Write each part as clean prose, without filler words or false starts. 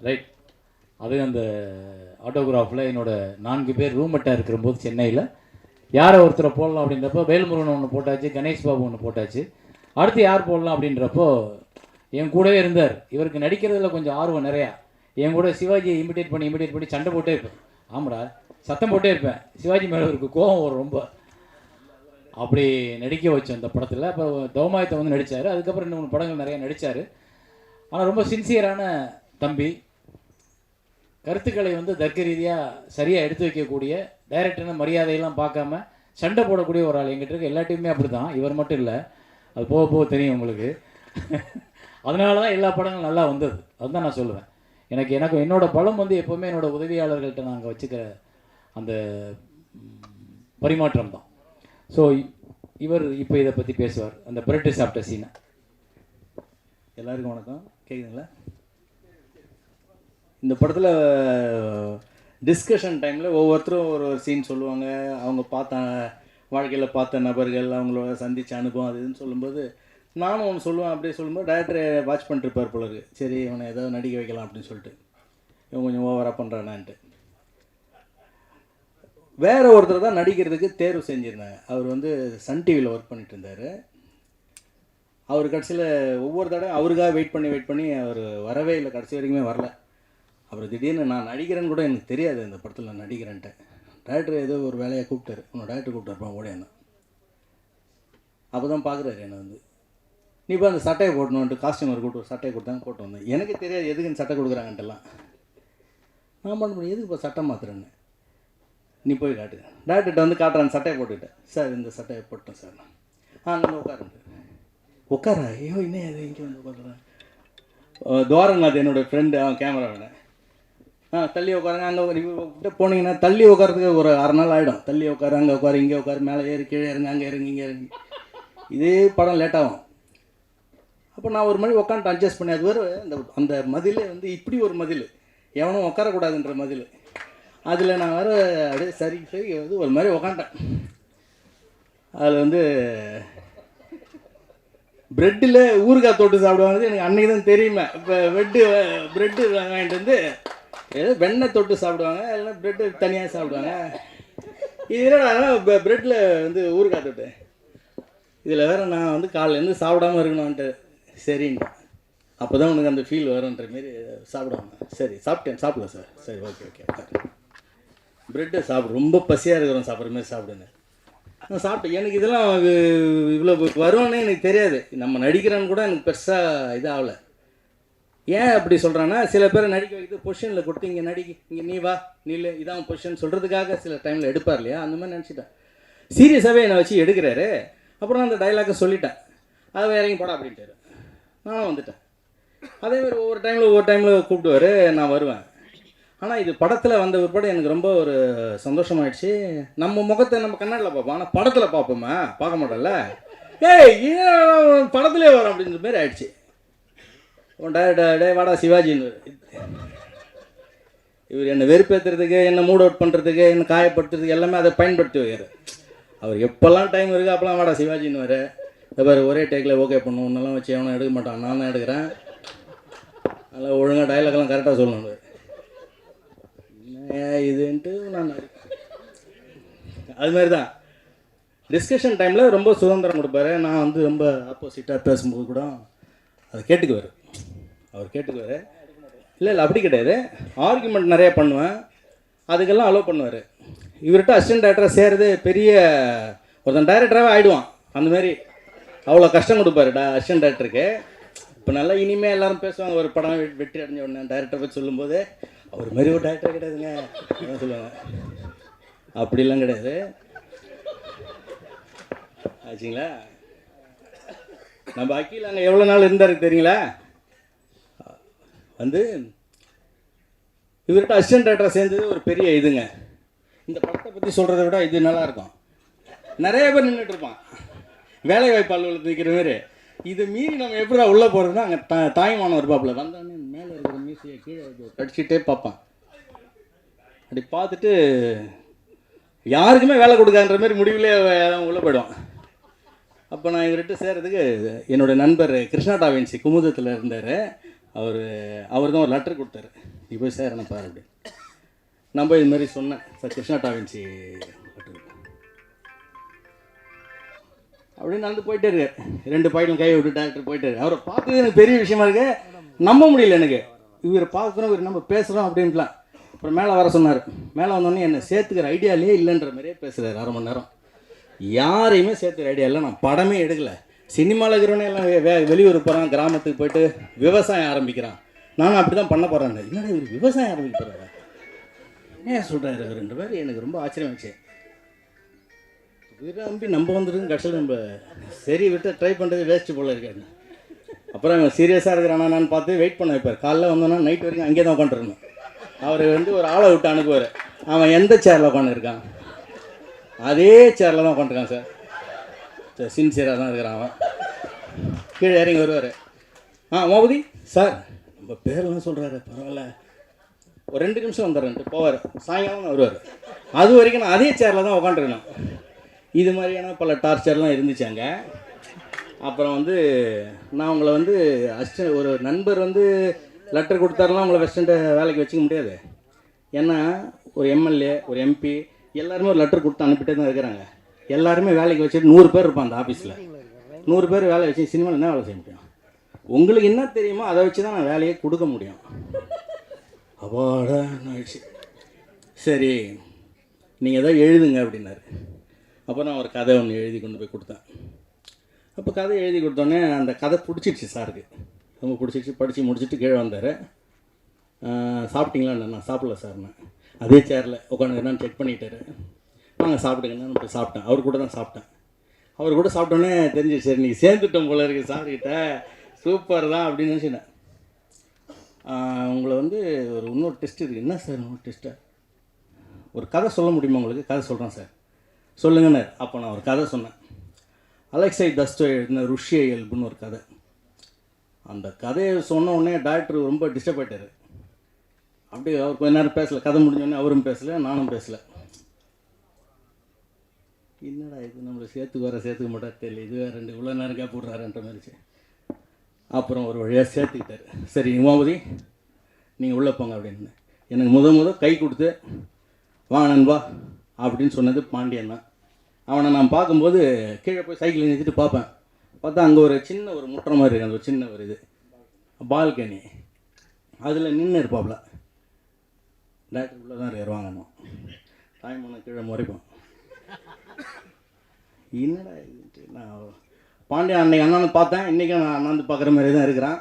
Right. அது அந்த ஆட்டோகிராஃபில் என்னோட 4 பேர் ரூம்மேட்டாக இருக்கிற போது சென்னையில் யாரை ஒருத்தரை போடலாம் அப்படின்றப்போ வேல்முருகன் ஒன்று போட்டாச்சு, கணேஷ் பாபு ஒன்று போட்டாச்சு. அடுத்து யார் போடலாம் அப்படின்றப்போ என் கூடவே இருந்தார். இவருக்கு நடிக்கிறதுல கொஞ்சம் ஆர்வம் நிறையா. என் கூட சிவாஜியை இமிடேட் பண்ணி சண்டை போட்டே இருப்பேன். ஆமாடா, சத்தம் போட்டே இருப்பேன். சிவாஜி மேலே இவருக்கு கோபம் வரும் ரொம்ப. அப்படி நடிக்க வச்சோம் அந்த படத்தில். அப்போ தௌமாயத்தை வந்து நடித்தார். அதுக்கப்புறம் 2-3 படங்கள் நிறையா நடித்தார். ஆனால் ரொம்ப சின்சியரான தம்பி. கருத்துக்களை வந்து தர்க்க ரீதியாக சரியாக எடுத்து வைக்கக்கூடிய, டைரக்டர்னு மரியாதையெல்லாம் பார்க்காம சண்டை போடக்கூடிய ஒரு ஆள். எங்கிட்ட இருக்க எல்லாத்தையுமே அப்படி தான், இவர் மட்டும் இல்லை. அது போக போக தெரியும் உங்களுக்கு. அதனால தான் எல்லா படங்களும் நல்லா வந்தது. அதுதான் நான் சொல்லுவேன். எனக்கு என்னோட பலம் வந்து எப்போவுமே என்னோடய உதவியாளர்கள்ட்ட நாங்கள் வச்சுக்கிற அந்த பரிமாற்றம் தான். ஸோ இவர் இப்போ இதை பற்றி பேசுவார், அந்த பிரெட்டு சாப்பிட்ட சீனை. எல்லாருக்கும் வணக்கம். கேட்குதுங்களா? இந்த படத்தில் டிஸ்கஷன் டைமில் ஒவ்வொருத்தரும் ஒரு சீன் சொல்லுவாங்க. அவங்க வாழ்க்கையில் பார்த்த நபர்கள், அவங்களோட சந்தித்த அனுபவம் அது இதுன்னு சொல்லும்போது நானும் ஒன்று சொல்லுவேன். அப்படியே சொல்லும்போது டைரக்டரை வாட்ச் பண்ணிட்டுருப்பார் போல இருக்கு. சரி, இவனை ஏதாவது நடிக்க வைக்கலாம் அப்படின்னு சொல்லிட்டு, இவன் கொஞ்சம் ஓவராக பண்ணுறானான்ட்டு. வேறு ஒருத்தர் தான் நடிக்கிறதுக்கு தேர்வு செஞ்சுருந்தாங்க. அவர் வந்து சன் டிவியில் ஒர்க் பண்ணிட்டு இருந்தார். அவர் கடைசியில் ஒவ்வொரு தடவை அவருக்காக வெயிட் பண்ணி அவர் வரவே இல்லை. கடைசி வரைக்குமே வரல. அப்புறம் திடீர்னு நான் நடிக்கிறேன்னு கூட எனக்கு தெரியாது, இந்த படத்தில் நான் நடிக்கிறேன்ட்டு. டேரக்டர் ஏதோ ஒரு வேலையை கூப்பிட்டாரு. உன்னோட டேரக்டர் கூப்பிட்டாருப்பான் ஓடியாந்தான். அப்போ தான் பார்க்குறாரு என்னை வந்து, நீ இப்போ அந்த சட்டையை போட்டணுன்ட்டு காஸ்டியூமர் கூப்பிட்டு ஒரு சட்டையை கொடுத்தாங்க, போட்டு வந்தேன். எனக்கு தெரியாது எதுக்கு இந்த சட்டை கொடுக்குறாங்கன்ட்டுலாம். நான் பண்ண முடியும், எதுக்கு இப்போ சட்டை மாற்றுறேன்னு. நீ போய் காட்டு. டேரக்டர்கிட்ட வந்து காட்டுறான், சட்டையை போட்டுக்கிட்டேன். சார் இந்த சட்டையை போட்டேன் சார். அங்கே உட்காருங்க. உட்காரா? ஐயோ இன்னும் அது இங்கே வந்து உட்காந்துறேன். துவாரநாத் என்னோடய ஃப்ரெண்டு, அவன் கேமரா வேணேன். தள்ளி உட்காருங்க. அங்கே போனீங்கன்னா தள்ளி உட்காரத்துக்கு ஒரு 1/2 நாள் ஆகிடும். தள்ளி உட்காரு, அங்கே உட்காரு, இங்கே உட்காரு, மேலே ஏறி கீழே இறங்க, அங்கே இறங்கி, இங்கே இறங்கி, இதே படம் லேட்டாகும். அப்போ நான் ஒரு மணி உட்காந்துட்டு அட்ஜஸ்ட் பண்ணி, அது வேறு அந்த மதிலே வந்து இப்படி ஒரு மதில், எவனும் உட்காரக்கூடாதுன்ற மதில். அதில் நான் வேறு அப்படியே சரி வந்து ஒரு மாதிரி உக்காண்டேன். அதில் வந்து ப்ரெட்டில் ஊறுகாய் தொட்டு சாப்பிடுவாங்க. எனக்கு அன்றைக்கி தான் தெரியுமே. இப்போ ப்ரெட்டு வாங்கிட்டு வந்து ஏதோ வெண்ணெய் தொட்டு சாப்பிடுவாங்க, இல்லைன்னா ப்ரெட்டு தனியாக சாப்பிடுவாங்க. இது என்னடா ப்ரெட்டில் வந்து ஊறுகாய் தொட்டு. இதில் வேறு நான் வந்து காலையிலேருந்து சாப்பிடாமல் இருக்கணும்ன்ட்டு சரிங்க. அப்போ தான் உனக்கு அந்த ஃபீல் வரும்ன்ற மாரி சாப்பிடுவாங்க. சரி சாப்பிடல சார். சரி ஓகே ப்ரெட்டை சாப்பிடு, ரொம்ப பசியாக இருக்கிறோம், சாப்பிட்ற மாதிரி சாப்பிடுங்க. நான் சாப்பிட்டேன். எனக்கு இதெல்லாம் இவ்வளோ வரும்னே எனக்கு தெரியாது. நம்ம நடிக்கிறோன்னு கூட எனக்கு பெருசாக இதாகலை. ஏன் அப்படி சொல்கிறேன்னா, சில பேரை நடிக்க வைக்கிறது பொசிஷனில் கொடுத்து இங்கே நடிக்க, இங்கே நீ வா நீல இதான் பொசிஷன் சொல்கிறதுக்காக சில டைமில் எடுப்பார் இல்லையா, அந்த மாதிரி நினச்சிட்டேன். சீரியஸாகவே என்னை வச்சு எடுக்கிறாரு. அப்புறம் அந்த டைலாக்கை சொல்லிட்டேன், அதை வேற எங்கேயும் போடா அப்படின்ட்டாரு. நானும் வந்துட்டேன். அதேமாதிரி ஒவ்வொரு டைமில் கூப்பிடுவார், நான் வருவேன். ஆனால் இது படத்தில் வந்த பிற்பாடு எனக்கு ரொம்ப ஒரு சந்தோஷமாயிடுச்சு. நம்ம முகத்தை நம்ம கண்ணாடியில் பார்ப்போம், ஆனால் படத்தில் பார்ப்போமா, பார்க்க மாட்டோம்ல. ஏன் படத்துலேயே வரோம் அப்படின்ற மாதிரி ஆயிடுச்சு. டே வாடா சிவாஜின்னு. இவர் என்னை வெறுப்பேற்றுறதுக்கு, என்னை மூட் அவுட் பண்ணுறதுக்கு, என்னை காயப்படுத்துறதுக்கு எல்லாமே அதை பயன்படுத்தி வைக்கிறார். அவர் எப்போல்லாம் டைம் இருக்குது அப்போல்லாம் வாடா சிவாஜின்னு வர. வேறு ஒரே டேக்கில் ஓகே பண்ணுவோம், ஒன்றெல்லாம் வச்சு எவனும் எடுக்க மாட்டான், நான் தான் எடுக்கிறேன். அதனால் ஒழுங்காக டைலாக்லாம் கரெக்டாக சொல்லணும். இதுன்ட்டு நான் அதுமாரி தான் டிஸ்கஷன் டைமில் ரொம்ப சுதந்திரம் கொடுப்பாரு. நான் வந்து ரொம்ப ஆப்போசிட்டாக பேசும்போது கூட அதை கேட்டுக்குவார். அவர் கேட்டுக்குவார். இல்லை அப்படி கிடையாது, ஆர்குமெண்ட் நிறையா பண்ணுவேன், அதுக்கெல்லாம் அலோவ் பண்ணுவார். இவர்கிட்ட அசிஸ்டன்ட் டைரக்டராக சேர்றது பெரிய ஒருத்தன் டைரக்டராகவே ஆகிடுவான். அந்தமாரி அவ்வளோ கஷ்டம் கொடுப்பாரு அசிஸ்டன்ட் டைரக்டருக்கு. இப்போ நல்லா இனிமேல் எல்லோரும் பேசுவாங்க, ஒரு படம் வெற்றி அடைஞ்ச உடனே டைரக்டரை பற்றி சொல்லும்போது, அவர் மாதிரி ஒரு டைரக்டர் கிடையாதுங்க சொல்லுவாங்க. அப்படிலாம் கிடையாது ஆச்சுங்களா. நம்ம அக்கீல் அங்கே எவ்வளோ நாள் இருந்தாரு தெரியுங்களா. வந்து இவர்கிட்ட அசிஸ்டன்ட் டைரக்டராக சேர்ந்தது ஒரு பெரிய இதுங்க. இந்த படத்தை பற்றி சொல்கிறத விட இது நல்லாயிருக்கும். நிறைய பேர் நின்றுட்டு இருப்பான், வேலை வாய்ப்பு அலுவலகத்தில் நிற்கிற மாதிரி. இதை மீறி நம்ம எப்படி உள்ளே போகிறதுனா, அங்கே தாய்மானம் இருப்பாப்புல வந்தானே மேலே இருக்கிற மீசையை கீழே கடிச்சிட்டே பார்ப்பான். அப்படி பார்த்துட்டு யாருக்குமே வேலை கொடுக்கான்ற மாதிரி முடிவிலே உள்ளே போய்டும். அப்போ நான் இவர்கிட்ட சேர்கிறதுக்கு என்னோடய நண்பர் கிருஷ்ணா டாவின்சி குமுதத்தில் இருந்தார். அவர் தான் ஒரு லெட்டர் கொடுத்தாரு, நீ போய் சேரணும் பாரு அப்படி. நான் போய் இது மாதிரி சொன்னேன், சார் கிருஷ்ணா டாவின்சி லெட்டர் அப்படின்னு நடந்து போயிட்டே இருக்கார். 2 பாயிண்டும் கை விட்டு டேரக்டர் போயிட்டாரு. அவரை பார்த்தது எனக்கு பெரிய விஷயமா இருக்கு, நம்ப முடியல எனக்கு. இவரை பார்க்குறோம், இவர் நம்ம பேசுகிறோம் அப்படின்ட்டுலாம். அப்புறம் மேலே வர சொன்னார். மேலே வந்தோடனே என்னை சேர்த்துக்கிற ஐடியாலே இல்லைன்ற மாதிரியே பேசுகிறார் 1/2 மணி நேரம். யாரையுமே சேர்த்துக்கிற ஐடியா இல்லை, நான் படமே எடுக்கலை. சினிமாவில் இருக்கிறவனே எல்லாம் வெளியூர் போகிறான், கிராமத்துக்கு போயிட்டு விவசாயம் ஆரம்பிக்கிறான். நானும் அப்படி தான் பண்ண போகிறேன். என்னடா இவர் விவசாயம் ஆரம்பிக்க போகிறாரு, ஏன் சொல்கிறாரு அவருன்ற மாதிரி எனக்கு ரொம்ப ஆச்சரியமாச்சு. விரும்பி நம்ம வந்துருக்கு கடைசியில் நம்ம சரி விட்டு ட்ரை பண்ணுறது வேஸ்ட்டு போல் இருக்காரு. அப்புறம் அவன் சீரியஸாக இருக்கிறானா நான் பார்த்து வெயிட் பண்ண வைப்பார். காலைல வந்தோன்னா நைட் வரைக்கும் அங்கே தான் உட்காந்துருக்கணும். அவர் ஒரு ஆளை விட்டு அனுப்புவார். அவன் எந்த சேரில் உட்காந்துருக்கான் அதே சேரில் தான் உட்காந்துருக்கான் சார். சின்சியராக தான் இருக்கிறான் அவன். கீழே இறங்கி வருவார். மோபதி சார் நம்ம பேரெல்லாம் சொல்கிறாரு, பரவாயில்ல ஒரு 2 நிமிஷம் வந்துடுறேன்ட்டு போவார். சாயங்காலம் தான் வருவார். அது வரைக்கும் நான் அதே சேரில் தான் உட்காந்துருக்கணும். இது மாதிரியான பல டார்ச்சர்லாம் இருந்துச்சாங்க. அப்புறம் நான் உங்களை ஒரு நண்பர் லெட்டர் கொடுத்தாருலாம் உங்களை வெஸ்டர்ன்ட்ட வேலைக்கு வச்சுக்க முடியாது. ஏன்னா ஒரு எம்எல்ஏ ஒரு எம்பி எல்லாருமே ஒரு லெட்டர் கொடுத்து அனுப்பிட்டே தான் இருக்கிறாங்க. எல்லாருமே வேலைக்கு வச்சுட்டு 100 பேர் இருப்பான் அந்த ஆஃபீஸில். 100 பேர் வேலை வச்சு சினிமாவில் என்ன வேலை செய்ய முடியும்? உங்களுக்கு என்ன தெரியுமோ அதை வச்சு தான் நான் வேலையை கொடுக்க முடியும். அப்பாடா ஆயிடுச்சு. சரி நீங்கள் எதாவது எழுதுங்க அப்படின்னாரு. அப்போ நான் ஒரு கதை ஒன்று எழுதி கொண்டு போய் கொடுத்தேன். அப்போ கதை எழுதி கொடுத்தோன்னே அந்த கதை பிடிச்சிடுச்சு சாருக்கு, ரொம்ப பிடிச்சிடுச்சு. படித்து முடிச்சுட்டு கீழே வந்தார். சாப்பிட்டீங்களா? நான் சாப்பிடல சார்ண்ணே. அதே சேரில் உட்காந்து என்னன்னு செக் பண்ணிட்டாரு. நாங்கள் சாப்பிடுங்கன்னு போய் சாப்பிட்டேன். அவர் கூட தான் சாப்பிட்டேன். அவர் கூட சாப்பிட்டோன்னே தெரிஞ்சிச்சு, சரி நீங்கள் சேர்ந்துட்டோம் போல இருக்குது சார்கிட்ட, சூப்பர் தான் அப்படின்னு நினச்சினேன். உங்களை ஒரு இன்னொரு டெஸ்ட் இருக்குது. என்ன சார் இன்னொரு டெஸ்ட்டை? ஒரு கதை சொல்ல முடியுமா உங்களுக்கு? கதை சொல்கிறேன் சார், சொல்லுங்கண்ணே. அப்போ நான் ஒரு கதை சொன்னேன். அலெக்சை தஸ்டோய் எழுதின ருஷ்ய இயல்புன்னு ஒரு கதை. அந்த கதையை சொன்ன உடனே டாக்டர் ரொம்ப டிஸ்டர்ப் ஆகிட்டார். அப்படியே அவர் கொஞ்ச நேரம் பேசலை. கதை முடிஞ்சோடனே அவரும் பேசலை, நானும் பேசலை. என்னடா இது நம்மளை சேர்த்துக்க மாட்டா தெரியல, இது வேறு 2 இவ்வளோ நேரம் கேப் விட்றாருன்ற மாதிரிச்சு. அப்புறம் ஒரு வழியாக சேர்த்துக்கிட்டார். சரி மோபதி நீங்கள் உள்ளே போங்க அப்படின்னு எனக்கு முத கை கொடுத்து வா நண்பா அப்படின்னு சொன்னது பாண்டியன் தான். அவனை நான் பார்க்கும்போது கீழே போய் சைக்கிள் நிறுத்திட்டு பார்ப்பேன். பார்த்தா அங்கே ஒரு சின்ன ஒரு முட்டுற மாதிரி இருக்குது, அந்த ஒரு சின்ன ஒரு இது பால்கனி, அதில் நின்று இருப்பாப்புல. டாக்டர் உள்ளே தான் ஏறுவாங்கன்னு தாய்மான கீழே முறைப்போம். என்னடா இது, நான் பாண்டியன் அன்னைக்கு அண்ணாந்து பார்த்தேன், இன்றைக்கும் நான் அண்ணாந்து பார்க்குற மாதிரி தான் இருக்கிறான்.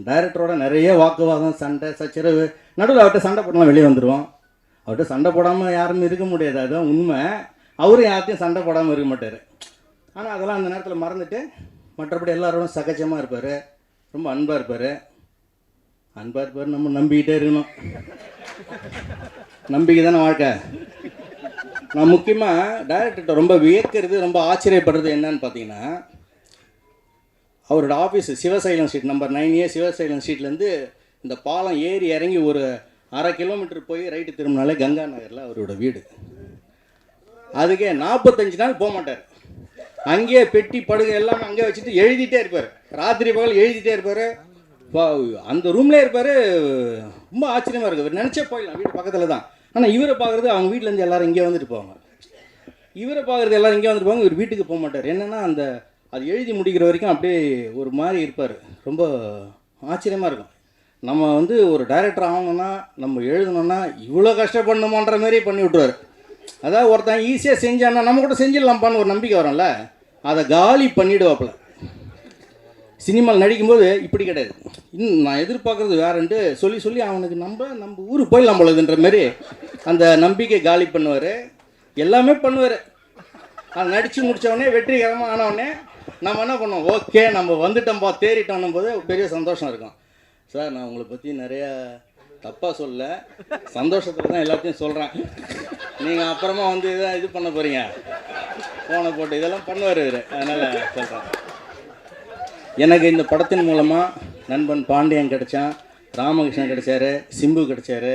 டைரக்டரோட நிறைய வாக்குவாதம், சண்டை சச்சரவு, நடுவில் அவர்கிட்ட சண்டை போடலாம் வெளியே வந்துடுவோம். அவர்கிட்ட சண்டை போடாமல் யாருமே இருக்க முடியாது, அதுதான் உண்மை. அவரும் யார்ட்டையும் சண்டை போடாமல் இருக்க மாட்டார். ஆனால் அதெல்லாம் அந்த நேரத்தில் மறந்துட்டு மற்றபடி எல்லாரோடும் சகஜமாக இருப்பார், ரொம்ப அன்பாக இருப்பார். நம்ம நம்பிக்கிட்டே இருக்கணும். நம்பிக்கை தானே வாழ்க்கை. நான் முக்கியமாக டைரக்டர்கிட்ட ரொம்ப வியக்கிறது, ரொம்ப ஆச்சரியப்படுறது என்னன்னு பார்த்தீங்கன்னா, அவரோட office Sivasailam street number 9A Sivasailam ஸ்ட்ரீட்லேருந்து இந்த பாலம் ஏறி இறங்கி ஒரு 1/2 கிலோமீட்டர் போய் ரைட்டு திரும்பினாலே கங்கா நகரில் அவரோட வீடு. அதுக்கே 45 நாள் போக மாட்டார். அங்கேயே பெட்டி படுகை எல்லாமே அங்கேயே வச்சுட்டு எழுதிட்டே இருப்பார். ராத்திரி பகல் எழுதிட்டே இருப்பார். அந்த ரூம்லேயே இருப்பார். ரொம்ப ஆச்சரியமாக இருக்குது. நினச்சே போயிடலாம், வீடு பக்கத்தில் தான். ஆனால் இவரை பார்க்குறது அவங்க வீட்டிலேருந்து எல்லோரும் இங்கே வந்துட்டு போவாங்க. இவரை பார்க்குறது எல்லோரும் இங்கே வந்துட்டு போவாங்க. இவர் வீட்டுக்கு போக மாட்டார். என்னென்னா அது எழுதி முடிக்கிற வரைக்கும் அப்படியே ஒரு மாதிரி இருப்பார். ரொம்ப ஆச்சரியமாக இருக்கும். நம்ம ஒரு டைரக்டர் ஆகணும்னா, நம்ம எழுதணும்னா இவ்வளோ கஷ்டப்படணுமான்ற மாதிரி பண்ணி விட்ருவார். அதாவது ஒருத்தன் ஈஸியாக செஞ்சான்னா நம்ம கூட செஞ்சிடலாம்ப்பான்னு ஒரு நம்பிக்கை வரும்ல, அதை காலி பண்ணிவிடுவாப்புல. சினிமாவில் நடிக்கும்போது இப்படி கிடையாது. இன்னும் நான் எதிர்பார்க்குறது வேறுன்ட்டு சொல்லி அவனுக்கு நம்ம ஊருக்கு போயிடலாம் போலதுன்ற மாதிரி அந்த நம்பிக்கை காலி பண்ணுவார். எல்லாமே பண்ணுவார். அதை நடித்து முடித்தவொடனே வெற்றிகரமாக ஆனவுடனே நம்ம என்ன பண்ணுவோம், ஓகே நம்ம வந்துட்டோம்ப்பா தேறிட்டோன்னும் போது பெரிய சந்தோஷம் இருக்கும். சார் நான் உங்களை பற்றி நிறையா தப்பாக சொல்ல, சந்தோஷத்தில் தான் எல்லாத்தையும் சொல்கிறேன். நீங்கள் அப்புறமா இதான் இது பண்ண போகிறீங்க, ஃபோனை போட்டு இதெல்லாம் பண்ணுவார் இவர். அதனால் சொல்கிறேன். எனக்கு இந்த படத்தின் மூலமாக நண்பன் பாண்டியன் கிடைச்சான், ராமகிருஷ்ணன் கிடைச்சாரு, சிம்பு கிடைச்சாரு,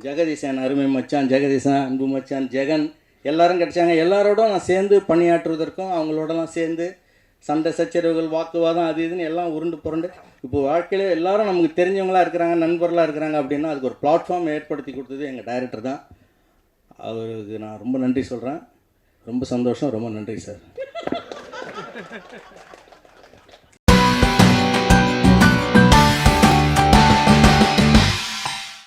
ஜெகதீசன் அருமை மச்சான், ஜெகதீசன் அன்பு மச்சான், ஜெகன் எல்லாரும் கிடைச்சாங்க. எல்லாரோடும் நான் சேர்ந்து பணியாற்றுவதற்கும் அவங்களோடலாம் சேர்ந்து சண்டை சச்சரவுகள் வாக்குவாதம் அது இதுன்னு எல்லாம் உருண்டு புரண்டு இப்போ வாழ்க்கையில எல்லாரும் நமக்கு தெரிஞ்சவங்களா இருக்கிறாங்க, நண்பர்களாக இருக்கிறாங்க அப்படின்னா அதுக்கு ஒரு பிளாட்ஃபார்ம் ஏற்படுத்தி கொடுத்தது எங்கள் டைரக்டர் தான். அவருக்கு நான் ரொம்ப நன்றி சொல்கிறேன். ரொம்ப சந்தோஷம், ரொம்ப நன்றி சார்.